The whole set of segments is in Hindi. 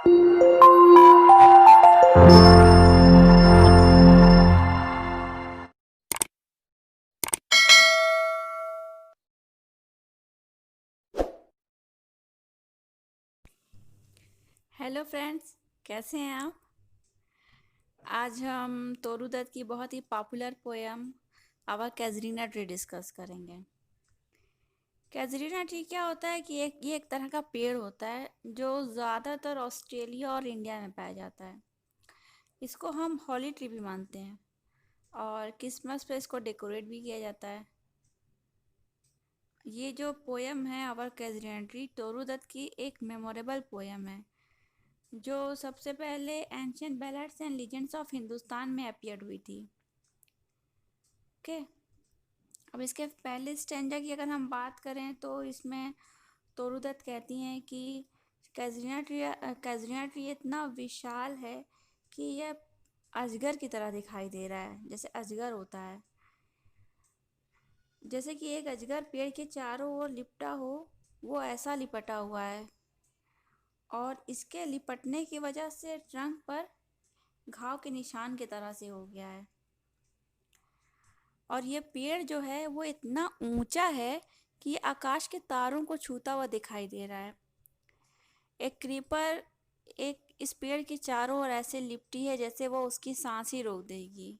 हेलो फ्रेंड्स, कैसे हैं आप? आज हम तोरू दत्त की बहुत ही popular poem our casuarina tree discuss करेंगे। कैजरीना ट्री क्या होता है कि ये एक तरह का पेड़ होता है जो ज़्यादातर ऑस्ट्रेलिया और इंडिया में पाया जाता है। इसको हम हॉली ट्री भी मानते हैं और क्रिसमस पे इसको डेकोरेट भी किया जाता है। ये जो पोयम है आवर कैजरीना ट्री तोरू दत्त की एक मेमोरेबल पोयम है जो सबसे पहले ancient ballads and legends of Hindustan में अपीयर हुई थी। ओके, अब इसके पहले स्टैंजा की अगर हम बात करें तो इसमें तोरू दत्त कहती हैं कि कैजरीना ट्री इतना विशाल है कि यह अजगर की तरह दिखाई दे रहा है, जैसे अजगर होता है। जैसे कि एक अजगर पेड़ के चारों ओर लिपटा हो, वो ऐसा लिपटा हुआ है और इसके लिपटने की वजह से ट्रंक पर घाव के निशान की तरह से हो गया है। और ये पेड़ जो है वो इतना ऊंचा है कि आकाश के तारों को छूता हुआ दिखाई दे रहा है। एक क्रीपर एक इस पेड़ के चारों ओर ऐसे लिपटी है जैसे वो उसकी सांस ही रोक देगी।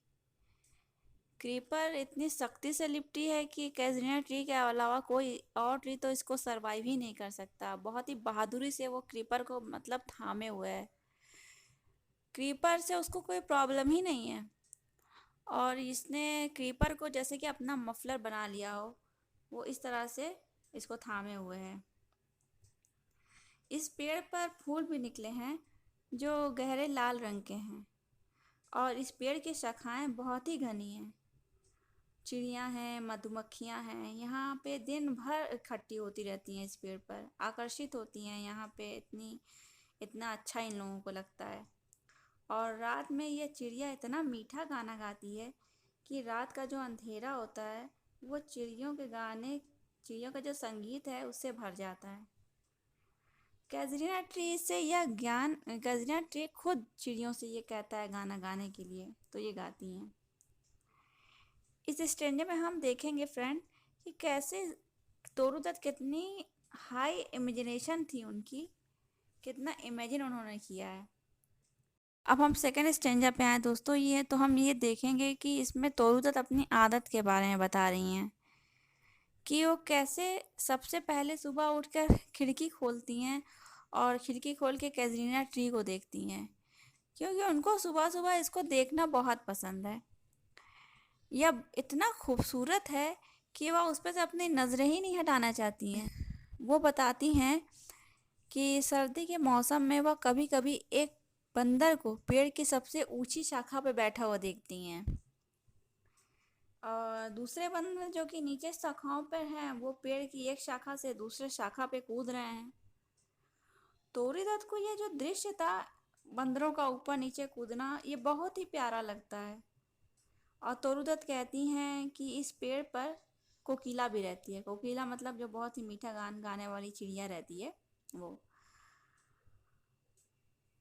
क्रीपर इतनी सख्ती से लिपटी है कि कैजरीना ट्री के अलावा कोई और ट्री तो इसको सरवाइव ही नहीं कर सकता। बहुत ही बहादुरी से वो क्रीपर को मतलब थामे हुए है। क्रीपर से उसको कोई प्रॉब्लम ही नहीं है और इसने क्रीपर को जैसे कि अपना मफलर बना लिया हो, वो इस तरह से इसको थामे हुए हैं। इस पेड़ पर फूल भी निकले हैं जो गहरे लाल रंग के हैं और इस पेड़ की शाखाएं बहुत ही घनी हैं। चिड़ियां हैं, मधुमक्खियां हैं, यहाँ पे दिन भर इकट्ठी होती रहती हैं, इस पेड़ पर आकर्षित होती हैं। यहाँ पे इतना अच्छा इन लोगों को लगता है। और रात में ये चिड़िया इतना मीठा गाना गाती है कि रात का जो अंधेरा होता है वो चिड़ियों का जो संगीत है उससे भर जाता है। कैजरीना ट्री खुद चिड़ियों से ये कहता है गाना गाने के लिए, तो ये गाती हैं। इस स्टैंजे में हम देखेंगे फ्रेंड कि कैसे तोरू दत्त कितनी हाई इमेजिनेशन थी उनकी, कितना इमेजिन उन्होंने किया है। अब हम सेकंड स्टैंजा पे आए दोस्तों, ये तो हम ये देखेंगे कि इसमें तोरू दत्त अपनी आदत के बारे में बता रही हैं कि वो कैसे सबसे पहले सुबह उठकर खिड़की खोलती हैं और खिड़की खोल के कैजरीना ट्री को देखती हैं क्योंकि उनको सुबह सुबह इसको देखना बहुत पसंद है। यह इतना खूबसूरत है कि वह उस पर से अपनी नज़रें ही नहीं हटाना चाहती हैं। वो बताती हैं कि सर्दी के मौसम में वह कभी कभी एक बंदर को पेड़ की सबसे ऊंची शाखा पर बैठा हुआ देखती हैं और दूसरे बंदर जो कि नीचे शाखाओं पर हैं वो पेड़ की एक शाखा से दूसरे शाखा पे कूद रहे हैं। तोरी दत्त को ये जो दृश्य था, बंदरों का ऊपर नीचे कूदना, ये बहुत ही प्यारा लगता है। और तोरू दत्त कहती हैं कि इस पेड़ पर कोकिला भी रहती है। कोकिला मतलब जो बहुत ही मीठा गान गाने वाली चिड़िया रहती है वो।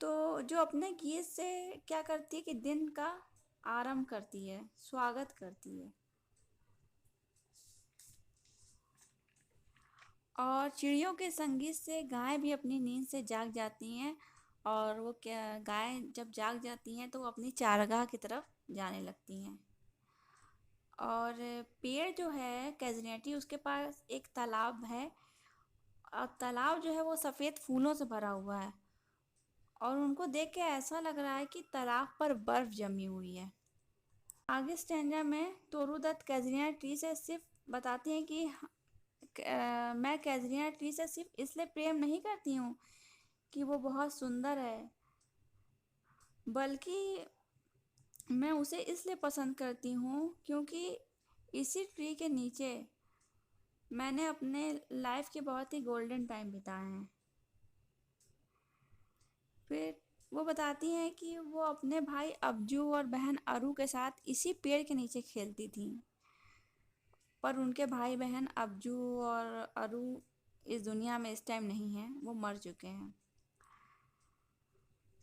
तो जो अपने गीत से क्या करती है कि दिन का आरंभ करती है, स्वागत करती है। और चिड़ियों के संगीत से गाय भी अपनी नींद से जाग जाती हैं और वो क्या गाय जब जाग जाती हैं तो वो अपनी चारागाह की तरफ जाने लगती हैं। और पेड़ जो है कैजनेटी, उसके पास एक तालाब है और तालाब जो है वो सफ़ेद फूलों से भरा हुआ है और उनको देख के ऐसा लग रहा है कि तालाब पर बर्फ जमी हुई है। आगे स्टैंजा में तोरू दत्त कैजरिया ट्री से सिर्फ बताती हैं कि मैं कैजरिया ट्री से सिर्फ इसलिए प्रेम नहीं करती हूँ कि वो बहुत सुंदर है, बल्कि मैं उसे इसलिए पसंद करती हूँ क्योंकि इसी ट्री के नीचे मैंने अपने लाइफ के बहुत ही गोल्डन टाइम बिताए हैं। फिर वो बताती हैं कि वो अपने भाई अब्जू और बहन अरू के साथ इसी पेड़ के नीचे खेलती थी, पर उनके भाई बहन अब्जू और अरू इस दुनिया में इस टाइम नहीं हैं, वो मर चुके हैं।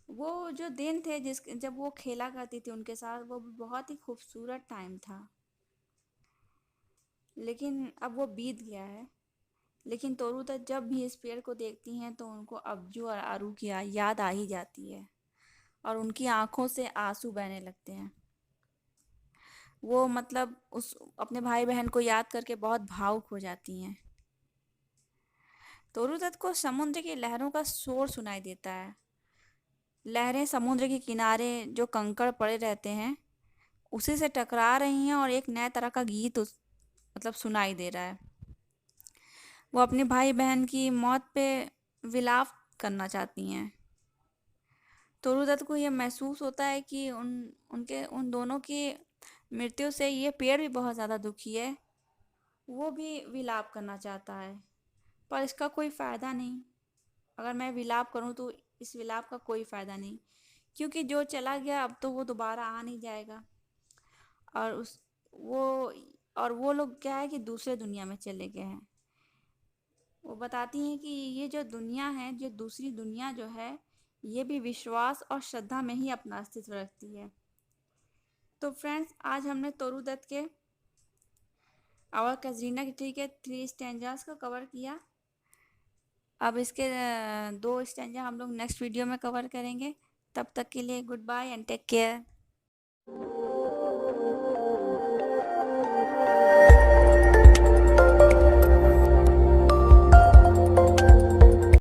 वो जो दिन थे जिस जब वो खेला करती थी उनके साथ, वो बहुत ही खूबसूरत टाइम था। लेकिन अब वो बीत गया है। लेकिन तोरूता जब भी इस पेड़ को देखती हैं तो उनको अब्जू और आरू की याद आ ही जाती है, और उनकी आंखों से आंसू बहने लगते हैं। वो मतलब उस अपने भाई बहन को याद करके बहुत भावुक हो जाती हैं। तोरू दत्त को समुद्र की लहरों का शोर सुनाई देता है। लहरें समुद्र के किनारे जो कंकड़ पड़े रहते हैं उसी से टकरा रही हैं, और एक नए तरह का गीत मतलब सुनाई दे रहा है। वो अपने भाई बहन की मौत पे विलाप करना चाहती हैं। तोरू दत्त को ये महसूस होता है कि उन दोनों की मृत्यु से ये पेड़ भी बहुत ज़्यादा दुखी है। वो भी विलाप करना चाहता है, पर इसका कोई फ़ायदा नहीं। अगर मैं विलाप करूं तो इस विलाप का कोई फ़ायदा नहीं, क्योंकि जो चला गया अब तो वो दोबारा आ नहीं जाएगा। और उस वो और वो लोग क्या है कि दूसरे दुनिया में चले गए हैं। वो बताती हैं कि ये जो दुनिया है, जो दूसरी दुनिया जो है, ये भी विश्वास और श्रद्धा में ही अपना अस्तित्व रखती है। तो फ्रेंड्स, आज हमने तोरू दत्त के आवर कजरीना ट्री के 3 स्टैंजास को कवर किया। अब इसके 2 स्टैंजा हम लोग नेक्स्ट वीडियो में कवर करेंगे। तब तक के लिए goodbye and take care.